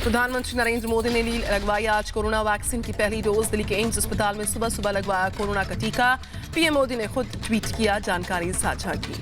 प्रधानमंत्री नरेंद्र मोदी ने लगवाई आज कोरोना वैक्सीन की पहली डोज। दिल्ली के एम्स अस्पताल में सुबह सुबह लगवाया कोरोना का टीका। पीएम मोदी ने खुद ट्वीट किया, जानकारी साझा की।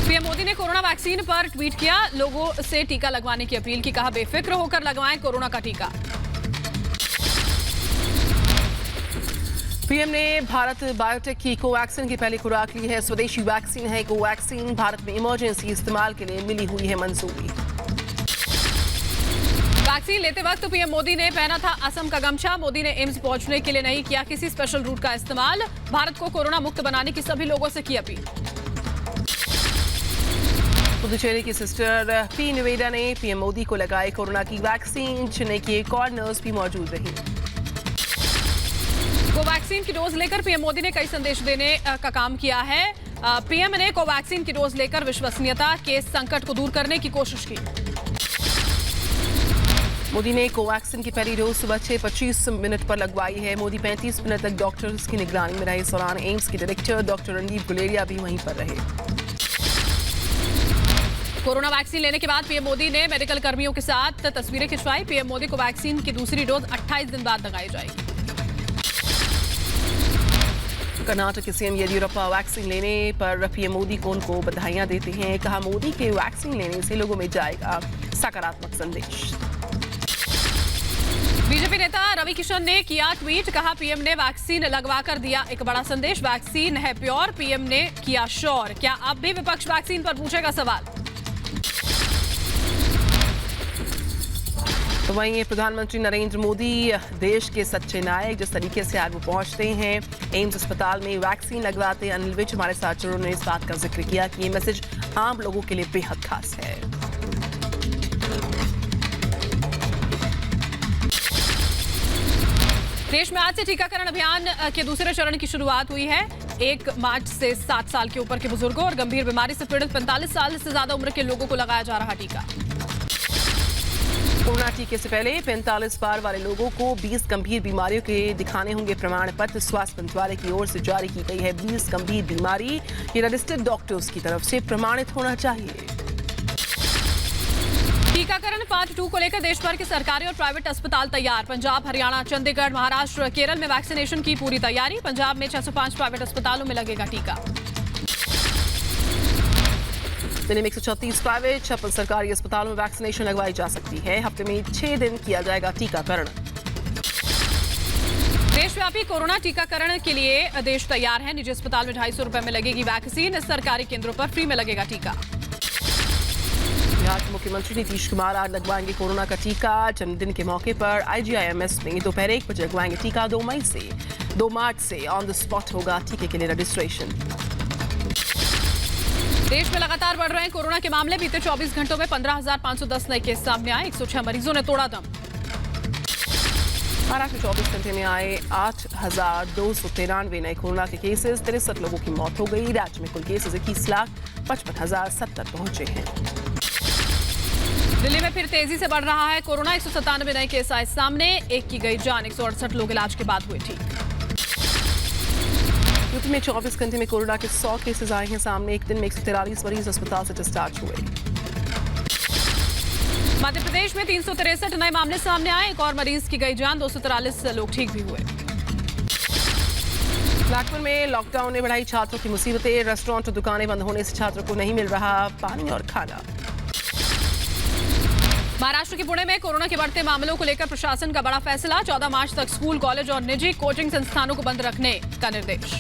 पीएम मोदी ने कोरोना वैक्सीन पर ट्वीट किया, लोगों से टीका लगवाने की अपील की। कहा, बेफिक्र होकर लगवाएं कोरोना का टीका। पीएम ने भारत बायोटेक की कोवैक्सीन की पहली खुराक ली है। स्वदेशी वैक्सीन है कोवैक्सीन। भारत में इमरजेंसी इस्तेमाल के लिए मिली हुई है मंजूरी। वैक्सीन लेते वक्त पीएम मोदी ने पहना था असम का गमछा। मोदी ने एम्स पहुंचने के लिए नहीं किया किसी स्पेशल रूट का इस्तेमाल। भारत को कोरोना मुक्त बनाने की सभी लोगों से की अपील। पुदुचेरी की सिस्टर पी निवेदा ने पीएम मोदी को लगाई कोरोना की वैक्सीन। चेन्नई की एक और नर्स भी मौजूद रही। कोवैक्सीन की डोज लेकर पीएम मोदी ने कई संदेश देने का काम किया है। पीएम ने कोवैक्सीन की डोज लेकर विश्वसनीयता के संकट को दूर करने की कोशिश की। मोदी ने कोवैक्सीन की पहली डोज सुबह 6:25 पर लगवाई है। मोदी 35 मिनट तक डॉक्टर्स की निगरानी में रहे। इस दौरान एम्स के डायरेक्टर डॉक्टर रणदीप गुलेरिया भी वहीं पर रहे। कोरोना वैक्सीन लेने के बाद पीएम मोदी ने मेडिकल कर्मियों के साथ तस्वीरें खिंचवाई। पीएम मोदी को वैक्सीन की दूसरी डोज 28 दिन बाद लगाई जाएगी। कर्नाटक के सीएम येदियुरप्पा वैक्सीन लेने पर पीएम मोदी को उनको बधाइयां देते हैं। कहा, मोदी के वैक्सीन लेने से लोगों में जाएगा सकारात्मक संदेश। बीजेपी नेता रवि किशन ने किया ट्वीट। कहा, पीएम ने वैक्सीन लगवाकर दिया एक बड़ा संदेश। वैक्सीन है प्योर, पीएम ने किया श्योर। क्या अब भी विपक्ष वैक्सीन पर पूछेगा सवाल? तो वहीं प्रधानमंत्री नरेंद्र मोदी देश के सच्चे नायक, जिस तरीके से आज वो पहुंचते हैं एम्स अस्पताल में वैक्सीन लगवाते। अनिल विज हमारे साथ जुड़े, ने इस बात का जिक्र किया कि ये मैसेज आम लोगों के लिए बेहद खास है। देश में आज से टीकाकरण अभियान के दूसरे चरण की शुरुआत हुई है। 1 मार्च से 7 साल के ऊपर के बुजुर्गों और गंभीर बीमारी से पीड़ित 45 साल से ज्यादा उम्र के लोगों को लगाया जा रहा टीका। कोरोना टीके से पहले 45 पार वाले लोगों को 20 गंभीर बीमारियों के दिखाने होंगे प्रमाण पत्र। स्वास्थ्य मंत्रालय की ओर से जारी की गई है 20 गंभीर बीमारी। ये रजिस्टर्ड डॉक्टर्स की तरफ से प्रमाणित होना चाहिए। टीकाकरण पार्ट 2 को लेकर देश भर के सरकारी और प्राइवेट अस्पताल तैयार। पंजाब, हरियाणा, चंडीगढ़, महाराष्ट्र, केरल में वैक्सीनेशन की पूरी तैयारी। पंजाब में 605 प्राइवेट अस्पतालों में लगेगा टीका। दिल्ली में 136 प्राइवेट, 56 सरकारी अस्पतालों में वैक्सीनेशन लगवाई जा सकती है। हफ्ते में 6 दिन किया जाएगा टीकाकरण। देशव्यापी कोरोना टीकाकरण के लिए देश तैयार है। निजी अस्पताल में 250 रुपए में लगेगी वैक्सीन। सरकारी केंद्रों पर फ्री में लगेगा टीका। बिहार के मुख्यमंत्री नीतीश कुमार आज लगवाएंगे कोरोना का टीका। जन्मदिन के मौके पर IGIMS में दोपहर 1 बजे लगवाएंगे टीका। 2 मार्च से ऑन द स्पॉट होगा टीके के लिए रजिस्ट्रेशन। देश में लगातार बढ़ रहे हैं कोरोना के मामले। बीते 24 घंटों में 15,510 नए केस सामने आए। 106 मरीजों ने तोड़ा दम। महाराष्ट्र में 24 घंटे में आए 8,293 नए कोरोना के केसेस। 63 लोगों की मौत हो गई। राज्य में कुल केसेस 21,55,070 पहुंचे हैं। दिल्ली में फिर तेजी से बढ़ रहा है कोरोना। 197 नए केस आए सामने। एक की गई जान। 168 लोग इलाज के बाद हुए ठीक। यूपी में 24 घंटे में कोरोना के 100 केसेस आए हैं सामने। एक दिन में 143 मरीज अस्पताल से डिस्चार्ज हुए। मध्य प्रदेश में 363 नए मामले सामने आए। एक और मरीज की गई जान। 243 लोग ठीक भी हुए। नागपुर में लॉकडाउन ने बढ़ाई छात्रों की मुसीबतें। रेस्टोरेंट और दुकानें बंद होने से छात्रों को नहीं मिल रहा पानी और खाना। महाराष्ट्र के पुणे में कोरोना के बढ़ते मामलों को लेकर प्रशासन का बड़ा फैसला। 14 मार्च तक स्कूल, कॉलेज और निजी कोचिंग संस्थानों को बंद रखने का निर्देश।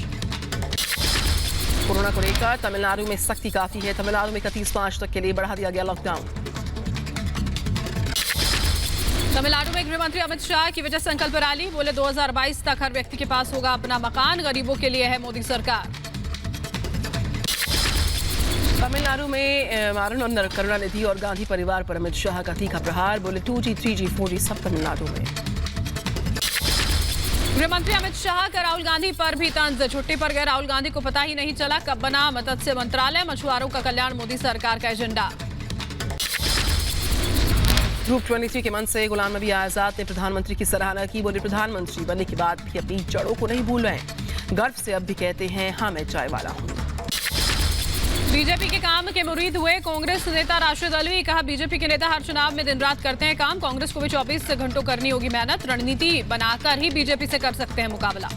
कोरोना को लेकर तमिलनाडु में सख्ती काफी है। तमिलनाडु में 31 मार्च तक के लिए बढ़ा दिया गया लॉकडाउन। तमिलनाडु में गृह मंत्री अमित शाह की विजय संकल्प रैली। बोले 2022 तक हर व्यक्ति के पास होगा अपना मकान। गरीबों के लिए है मोदी सरकार। तमिलनाडु में मारन और करुणानिधि और गांधी परिवार पर अमित शाह का तीखा प्रहार। बोले 2G, 3G, 4G सब तमिलनाडु में। गृह मंत्री अमित शाह का राहुल गांधी पर भी तंज। छुट्टी पर गए राहुल गांधी को पता ही नहीं चला कब बना मत्स्य मंत्रालय। मछुआरों का कल्याण मोदी सरकार का एजेंडा। ग्रुप 23 के मंच से गुलाम नबी आजाद ने प्रधानमंत्री की सराहना की। बोले, प्रधानमंत्री बनने के बाद भी अपनी जड़ों को नहीं भूल रहे। गर्व से अब भी कहते हैं हाँ मैं चाय वाला हूँ। बीजेपी के काम के मुरीद हुए कांग्रेस नेता राशिद अल्वी। कहा, बीजेपी के नेता हर चुनाव में दिन रात करते हैं काम, कांग्रेस को भी 24 घंटों करनी होगी मेहनत, रणनीति बनाकर ही बीजेपी से कर सकते हैं मुकाबला।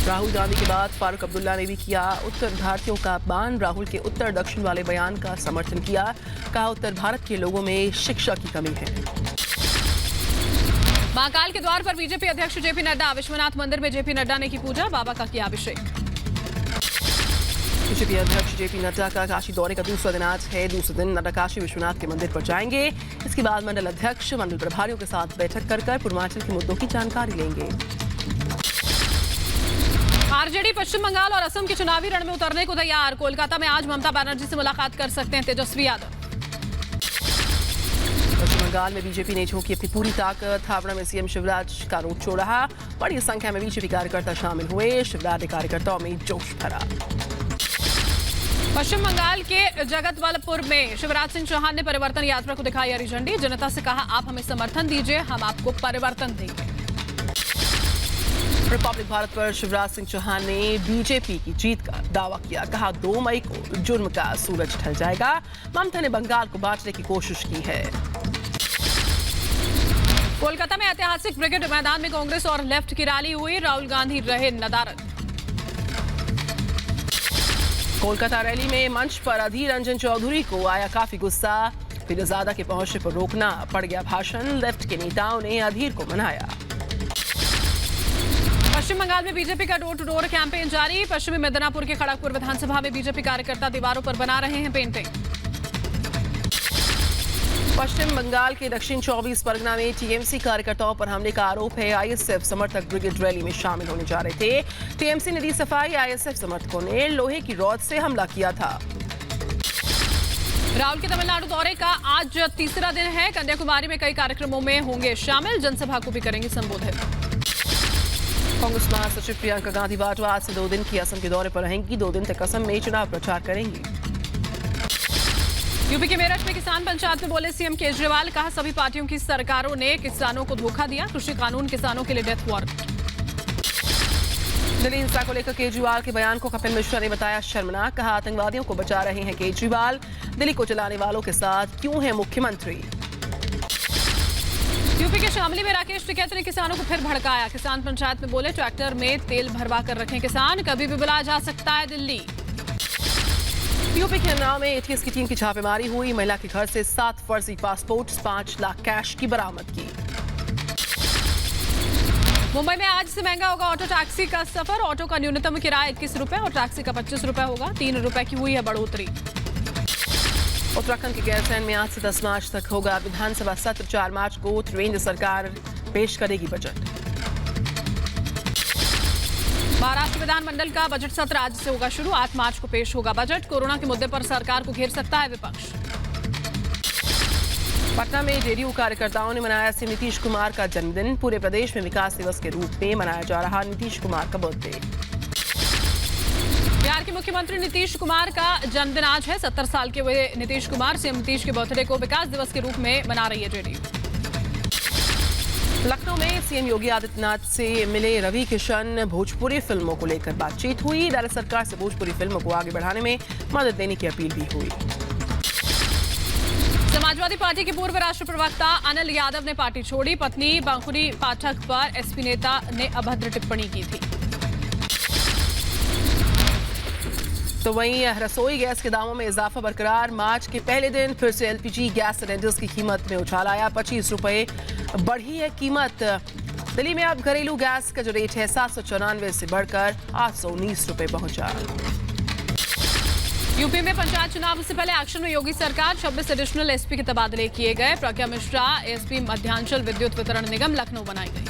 राहुल गांधी के बाद फारूक अब्दुल्ला ने भी किया उत्तर भारतीयों का अपमान। राहुल के उत्तर दक्षिण वाले बयान का समर्थन किया। कहा, उत्तर भारत के लोगों में शिक्षा की कमी है। महाकाल के द्वार पर बीजेपी अध्यक्ष जेपी नड्डा। विश्वनाथ मंदिर में जेपी नड्डा ने की पूजा, बाबा का किया अभिषेक। बीजेपी अध्यक्ष जेपी नड्डा का काशी दौरे का दूसरा दिन आज है। दूसरे दिन नड्डा काशी विश्वनाथ के मंदिर पर जाएंगे। इसके बाद मंडल अध्यक्ष मंडल प्रभारियों के साथ बैठक कर पूर्वांचल के मुद्दों की जानकारी लेंगे। आरजेडी पश्चिम बंगाल और असम के चुनावी रण में उतरने को तैयार। कोलकाता में आज ममता बनर्जी से मुलाकात कर सकते हैं तेजस्वी यादव। पश्चिम बंगाल में बीजेपी ने झोंकी अपनी पूरी ताकत। हावड़ा में सीएम शिवराज का रोड शो रहा। बड़ी संख्या में बीजेपी कार्यकर्ता शामिल हुए। शिवराज ने कार्यकर्ताओं में जोश भरा। पश्चिम बंगाल के जगतवल्लभपुर में शिवराज सिंह चौहान ने परिवर्तन यात्रा को दिखाई हरी झंडी। जनता से कहा, आप हमें समर्थन दीजिए, हम आपको परिवर्तन देंगे। रिपब्लिक भारत पर शिवराज सिंह चौहान ने बीजेपी की जीत का दावा किया। कहा, 2 मई को जुर्म का सूरज ढल जाएगा। ममता ने बंगाल को बांटने की कोशिश की है। कोलकाता में ऐतिहासिक ब्रिगेड मैदान में कांग्रेस और लेफ्ट की रैली हुई। राहुल गांधी रहे नदारद। कोलकाता रैली में मंच पर अधीर रंजन चौधरी को आया काफी गुस्सा। फिरोजादा के पहुंचने पर रोकना पड़ गया भाषण। लेफ्ट के नेताओं ने अधीर को मनाया। पश्चिम बंगाल में बीजेपी का डोर टू डोर कैंपेन जारी। पश्चिमी मिदनापुर के खड़गपुर विधानसभा में बीजेपी कार्यकर्ता दीवारों पर बना रहे हैं पेंटिंग। पश्चिम बंगाल के दक्षिण 24 परगना में टीएमसी कार्यकर्ताओं पर हमले का आरोप है। आईएसएफ समर्थक ब्रिगेड रैली में शामिल होने जा रहे थे। टीएमसी ने दी सफाई, आईएसएफ समर्थकों ने लोहे की रॉड से हमला किया था। राहुल के तमिलनाडु दौरे का आज तीसरा दिन है। कन्याकुमारी में कई कार्यक्रमों में होंगे शामिल, जनसभा को भी करेंगे संबोधित। कांग्रेस महासचिव प्रियंका गांधी वाड्रा आज से 2 दिन की असम के दौरे पर रहेंगी। 2 दिन तक असम में चुनाव प्रचार करेंगी। यूपी के मेरठ में किसान पंचायत में बोले सीएम केजरीवाल। कहा, सभी पार्टियों की सरकारों ने किसानों को धोखा दिया। कृषि कानून किसानों के लिए डेथ वारंट। दिल्ली हिंसा को लेकर केजरीवाल के बयान को कपिल मिश्रा ने बताया शर्मनाक। कहा, आतंकवादियों को बचा रहे हैं केजरीवाल। दिल्ली को चलाने वालों के साथ क्यों है मुख्यमंत्री। यूपी के शामली में राकेश टिकैत ने किसानों को फिर भड़काया। किसान पंचायत में बोले, ट्रैक्टर में तेल भरवा कर रखें किसान, कभी भी बुलाया जा सकता है दिल्ली। यूपी के उन्नाव में एटीएस की टीम की छापेमारी हुई। महिला के घर से 7 फर्जी पासपोर्ट, 5 लाख कैश की बरामद की। मुंबई में आज से महंगा होगा ऑटो टैक्सी का सफर। ऑटो का न्यूनतम किराया 21 रुपए और टैक्सी का 25 रुपए होगा। 3 रुपए की हुई है बढ़ोतरी। उत्तराखंड के गैरसैंण में आज से 10 मार्च तक होगा विधानसभा सत्र। 4 मार्च को त्रिवेंद्र सरकार पेश करेगी बजट। महाराष्ट्र विधानमंडल का बजट सत्र आज से होगा शुरू। 8 मार्च को पेश होगा बजट। कोरोना के मुद्दे पर सरकार को घेर सकता है विपक्ष। पटना में जेडीयू कार्यकर्ताओं ने मनाया सीएम नीतीश कुमार का जन्मदिन। पूरे प्रदेश में विकास दिवस के रूप में मनाया जा रहा नीतीश कुमार का बर्थडे। बिहार के मुख्यमंत्री नीतीश कुमार का जन्मदिन आज है। 70 साल के हुए नीतीश कुमार सीएम नीतीश के बर्थडे को विकास दिवस के रूप में मना रही है जेडीयू। लखनऊ में सीएम योगी आदित्यनाथ से मिले रवि किशन। भोजपुरी फिल्मों को लेकर बातचीत हुई। राज्य सरकार से भोजपुरी फिल्मों को आगे बढ़ाने में मदद देने की अपील भी हुई। समाजवादी पार्टी के पूर्व राष्ट्रीय प्रवक्ता अनिल यादव ने पार्टी छोड़ी। पत्नी बांकुरी पाठक पर एसपी नेता ने अभद्र टिप्पणी की थी। तो वहीं रसोई गैस के दामों में इजाफा बरकरार। मार्च के पहले दिन फिर से एलपीजी गैस सिलेंडर्स की कीमत में उछाल आया। 25 रुपए बढ़ी है कीमत। दिल्ली में अब घरेलू गैस का जो रेट है 794 से बढ़कर 819 रुपए पहुंचा। यूपी में पंचायत चुनाव से पहले एक्शन में योगी सरकार। 26 एडिशनल एसपी के तबादले किए गए। प्रज्ञा मिश्रा एसपी मध्यांचल विद्युत वितरण निगम लखनऊ बनाई गई।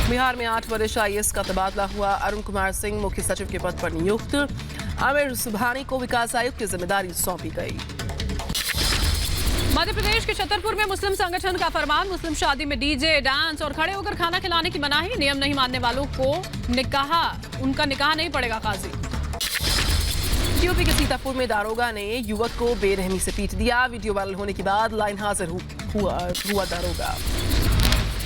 बिहार में 8 वरिष्ठ आईएएस का तबादला हुआ। अरुण कुमार सिंह मुख्य सचिव के पद पर नियुक्त। आमिर सुबहानी को विकास आयुक्त की जिम्मेदारी सौंपी गई। मध्य प्रदेश के छतरपुर में मुस्लिम संगठन का फरमान। मुस्लिम शादी में डीजे डांस और खड़े होकर खाना खिलाने की मनाही। नियम नहीं मानने वालों को उनका निकाह नहीं पड़ेगा काजी। यूपी के सीतापुर में दारोगा ने युवक को बेरहमी से पीट दिया। वीडियो वायरल होने के बाद लाइन हाजिर हुआ दारोगा।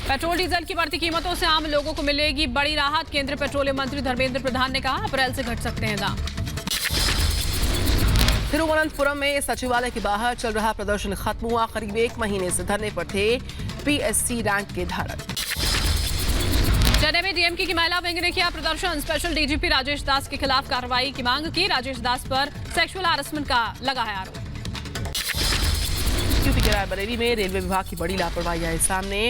पेट्रोल डीजल की बढ़ती कीमतों से आम लोगों को मिलेगी बड़ी राहत। केंद्रीय पेट्रोलियम मंत्री धर्मेंद्र प्रधान ने कहा अप्रैल से घट सकते हैं दाम। तिरुवनंतपुरम में सचिवालय के बाहर चल रहा प्रदर्शन खत्म हुआ। करीब 1 महीने से धरने पर थे पीएससी रैंक के धारक। चेन्नई में डीएमके की महिला विंग ने किया प्रदर्शन। स्पेशल डीजीपी राजेश दास के खिलाफ कार्रवाई की मांग की। राजेश दास पर सेक्सुअल हैरेसमेंट का लगा है आरोप। यूपी के रायबरेली में रेलवे विभाग की बड़ी लापरवाही आई सामने।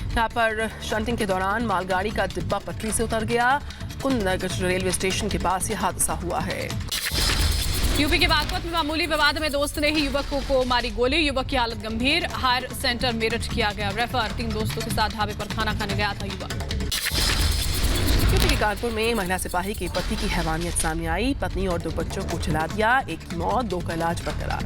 यहाँ पर शंटिंग के दौरान मालगाड़ी का डिब्बा पटरी से उतर गया। कुंदनगर रेलवे स्टेशन के पास यह हादसा हुआ है। यूपी के बागपत में मामूली विवाद में दोस्त ने ही युवक को मारी गोली। युवक की हालत गंभीर। हायर सेंटर मेरठ किया गया रेफर। 3 दोस्तों के साथ ढाबे पर खाना खाने गया था युवक। यूपी के कानपुर में महिला सिपाही के पति की हैवानियत सामने आई। पत्नी और 2 बच्चों को जला दिया। 1 की मौत, 2 का इलाज बरकरार।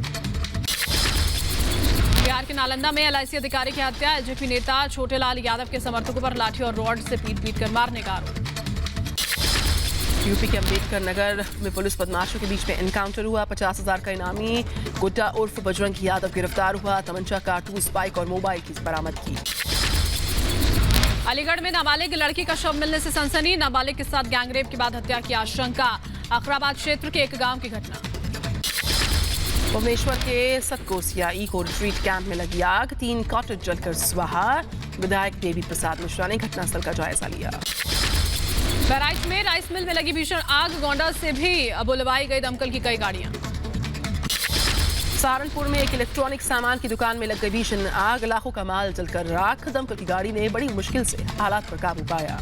बिहार के नालंदा में एलआईसी अधिकारी की हत्या। एलजेपी नेता छोटेलाल यादव के समर्थकों पर लाठी और रॉड से पीट कर मारने का आरोप। यूपी के अम्बेडकर नगर में पुलिस बदमाशों के बीच में एनकाउंटर हुआ। 50,000 का इनामी गुड्डा उर्फ बजरंग यादव गिरफ्तार हुआ। तमंचा, कारतूस, बाइक और मोबाइल की बरामद की। अलीगढ़ में नाबालिग लड़की का शव मिलने से सनसनी। नाबालिग के साथ गैंगरेप के बाद हत्या की आशंका। अखराबाद क्षेत्र के एक गांव की घटना। भुवनेश्वर के सतकोसिया इको रिट्रीट कैंप में लगी आग। 3 कॉटेज जलकर स्वाहा। विधायक देवी प्रसाद मिश्रा ने घटनास्थल का जायजा लिया। बहराइच में राइस मिल में लगी भीषण आग। गोंडा से भी बुलवाई गई दमकल की कई गाड़ियां। सहारनपुर में एक इलेक्ट्रॉनिक सामान की दुकान में लग गई भीषण आग। लाखों का माल जलकर राख। दमकल की गाड़ी ने बड़ी मुश्किल से हालात पर काबू पाया।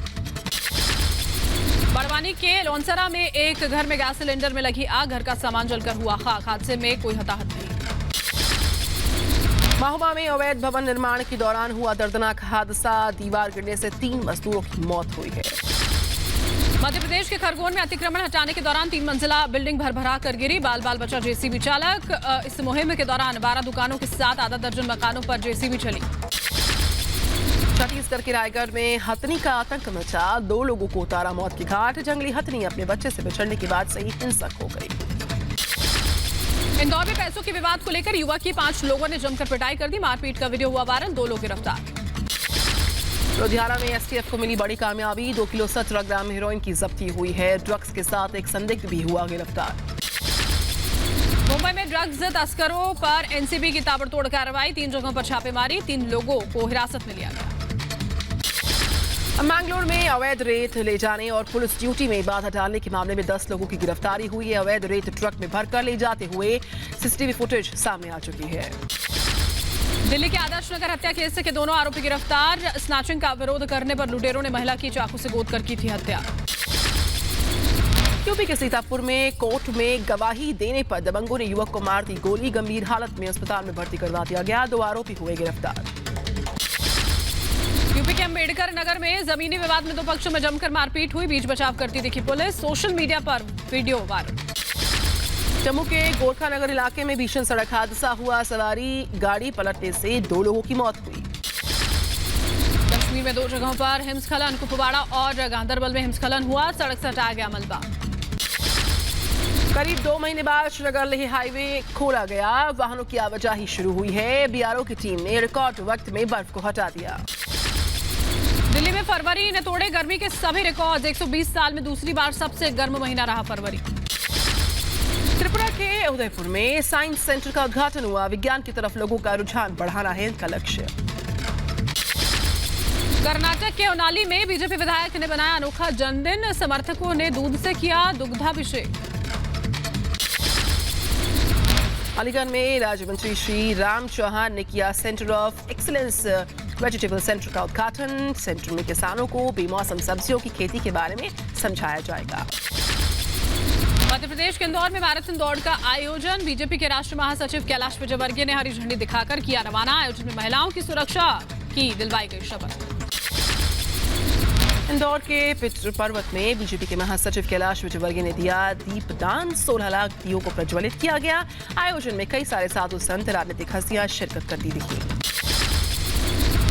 बड़वानी के लोनसरा में एक घर में गैस सिलेंडर में लगी आग। घर का सामान जलकर हुआ खाक। हादसे में कोई हताहत नहीं। महोबा में अवैध भवन निर्माण के दौरान हुआ दर्दनाक हादसा। दीवार गिरने से 3 मजदूरों की मौत हुई है। मध्य प्रदेश के खरगोन में अतिक्रमण हटाने के दौरान 3 मंजिला बिल्डिंग भरभरा कर गिरी। बाल बाल बचा जेसीबी चालक। इस मुहिम के दौरान 12 दुकानों के साथ आधा दर्जन मकानों पर जेसीबी चली। छत्तीसगढ़ के रायगढ़ में हथनी का आतंक मचा। 2 लोगों को उतारा मौत की घाट। जंगली हथनी अपने बच्चे से बिछड़ने के बाद से ही हिंसक हो गई। इंदौर में पैसों के विवाद को लेकर युवक की 5 लोगों ने जमकर पिटाई कर दी। मारपीट का वीडियो हुआ वायरल। 2 लोग गिरफ्तार। लुधियाना में एसटीएफ को मिली बड़ी कामयाबी। 2 किलो 17 ग्राम हेरोइन की जब्ती हुई है। ड्रग्स के साथ एक संदिग्ध भी हुआ गिरफ्तार। मुंबई में ड्रग्स तस्करों पर एनसीबी की ताबड़तोड़ कार्रवाई। 3 जगहों पर छापेमारी। 3 लोगों को हिरासत में लिया गया। मैंगलोर में अवैध रेत ले जाने और पुलिस ड्यूटी में बाधा डालने के मामले में 10 लोगों की गिरफ्तारी हुई है। अवैध रेत ट्रक में भरकर ले जाते हुए सीसीटीवी फुटेज सामने आ चुकी है। दिल्ली के आदर्श नगर हत्या केस के दोनों आरोपी गिरफ्तार। स्नैचिंग का विरोध करने पर लुटेरों ने महिला की चाकू से गोद कर की थी हत्या। यूपी के सीतापुर में कोर्ट में गवाही देने पर दबंगों ने युवक को मार दी गोली। गंभीर हालत में अस्पताल में भर्ती करवा दिया गया। 2 आरोपी हुए गिरफ्तार। यूपी के अम्बेडकर नगर में जमीनी विवाद में 2 पक्षों में जमकर मारपीट हुई। बीच बचाव करती दिखी पुलिस। सोशल मीडिया पर वीडियो वायरल। जम्मू के गोरखा नगर इलाके में भीषण सड़क हादसा हुआ। सवारी गाड़ी पलटने से 2 लोगों की मौत हुई। कश्मीर में 2 जगहों पर हिमस्खलन। कुपवाड़ा और गांदरबल में हिमस्खलन हुआ। सड़क से हटाया गया मलबा। करीब 2 महीने बाद श्रीनगर लेह हाईवे खोला गया। वाहनों की आवाजाही शुरू हुई है। बीआरओ की टीम ने रिकॉर्ड वक्त में बर्फ को हटा दिया। दिल्ली में फरवरी ने तोड़े गर्मी के सभी रिकॉर्ड। 120 साल में दूसरी बार सबसे गर्म महीना रहा फरवरी। त्रिपुरा के उदयपुर में साइंस सेंटर का उद्घाटन हुआ। विज्ञान की तरफ लोगों का रुझान बढ़ाना है इनका लक्ष्य। कर्नाटक के ओनाली में बीजेपी विधायक ने बनाया अनोखा जन्मदिन। समर्थकों ने दूध से किया दुग्धाभिषेक। अलीगढ़ में राज्य मंत्री श्री राम चौहान ने किया centre of excellence vegetable centre का उद्घाटन। सेंटर में किसानों को बेमौसम सब्जियों की खेती के बारे में समझाया जाएगा। मध्य प्रदेश के इंदौर में मैराथन दौड़ का आयोजन। बीजेपी के राष्ट्रीय महासचिव कैलाश विजयवर्गीय ने हरी झंडी दिखाकर किया रवाना। आयोजन में महिलाओं की सुरक्षा की दिलवाई गई शपथ। इंदौर के पितृ पर्वत में बीजेपी के महासचिव कैलाश विजयवर्गीय ने दिया दीपदान। 16 लाख दियों को प्रज्वलित किया गया। आयोजन में कई सारे साधु संत राजनीतिक हस्तियां शिरकत करती दिखी।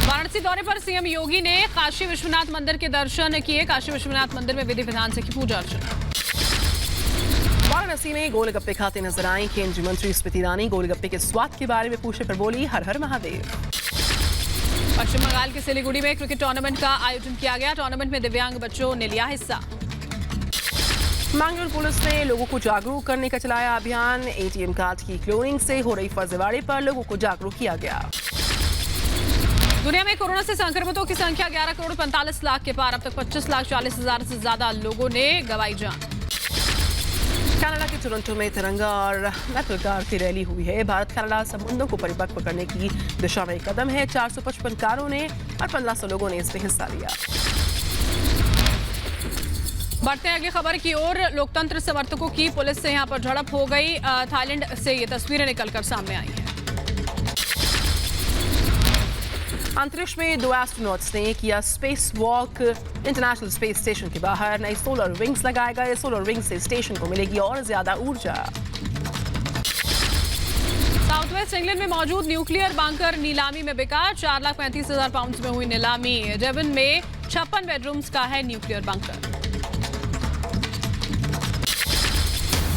वाराणसी दौरे पर सीएम योगी ने काशी विश्वनाथ मंदिर के दर्शन किए। काशी विश्वनाथ मंदिर में विधि विधान से की पूजा अर्चना। वाराणसी में गोलगप्पे खाते नजर आई केंद्रीय मंत्री स्मृति ईरानी। गोलगप्पे के स्वाद के बारे में पूछने पर बोली हर हर महादेव। पश्चिम बंगाल के सिलीगुड़ी में क्रिकेट टूर्नामेंट का आयोजन किया गया। टूर्नामेंट में दिव्यांग बच्चों ने लिया हिस्सा। मैंगलोर पुलिस ने लोगों को जागरूक करने का चलाया अभियान। एटीएम कार्ड की क्लोनिंग से हो रही फर्जीवाड़े पर लोगों को जागरूक किया गया। दुनिया में कोरोना से संक्रमितों की संख्या 11 करोड़ 45 लाख के पार। अब तक 25,40,000 से ज्यादा लोगों ने गंवाई जान। कनाडा के टोरंटो में तिरंगा और मेटल कार की रैली हुई है। भारत कनाडा संबंधों को परिपक्व करने की दिशा में एक कदम है। 455 कारों ने और 1500 लोगों ने इसमें हिस्सा लिया। बढ़ते हैं अगली खबर की ओर। लोकतंत्र समर्थकों की पुलिस से यहां पर झड़प हो गई। थाईलैंड से ये तस्वीरें निकलकर सामने आई हैं। अंतरिक्ष में 2 एस्ट्रोनॉट्स ने किया space walk. International space station के बाहर नए सोलर विंग्स लगाए गए। सोलर विंग से स्टेशन को मिलेगी और ज्यादा ऊर्जा। साउथ वेस्ट इंग्लैंड में मौजूद न्यूक्लियर बंकर नीलामी में बिका। 4,35,000 पाउंड में हुई नीलामी। डेवन में 56 बेडरूम्स का है न्यूक्लियर बंकर।